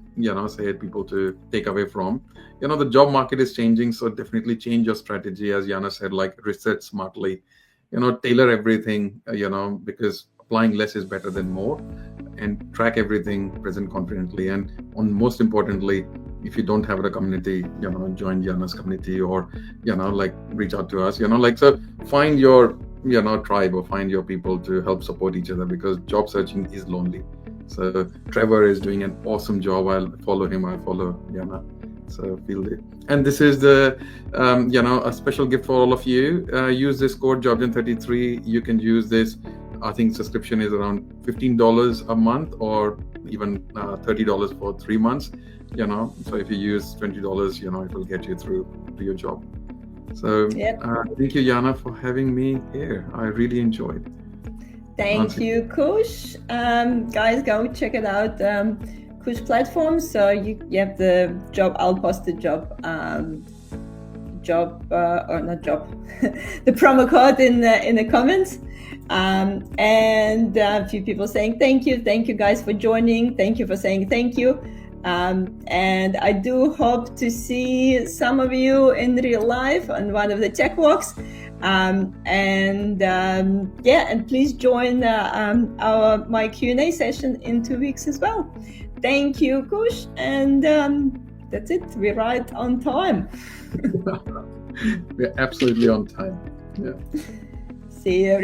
say people to take away from, the job market is changing, so definitely change your strategy, as Jana said, like research smartly, tailor everything, because applying less is better than more, and track everything present confidently. And most importantly, if you don't have a community, join Jana's community, or reach out to us, so find your tribe, or find your people to help support each other, because job searching is lonely. So Trevor is doing an awesome job. I'll follow him. I follow Jana. So feel it. And this is the a special gift for all of you. Use this code 𝐲𝐵N33. You can use this. I think subscription is around $15 a month, or even $30 for 3 months. So if you use $20, it will get you through to your job. So thank you, Jana, for having me here. I really enjoyed.
Thank you, Kush. Guys, go check it out. Kush platform. So you have the job. I'll post the job, the promo code in the comments. And a few people saying thank you guys for joining. Thank you for saying thank you. And I do hope to see some of you in real life on one of the tech walks. And please join my Q&A session in 2 weeks as well. Thank you, Kush, and that's it. We're right on time.
We're absolutely on time. Yeah.
See you, everyone.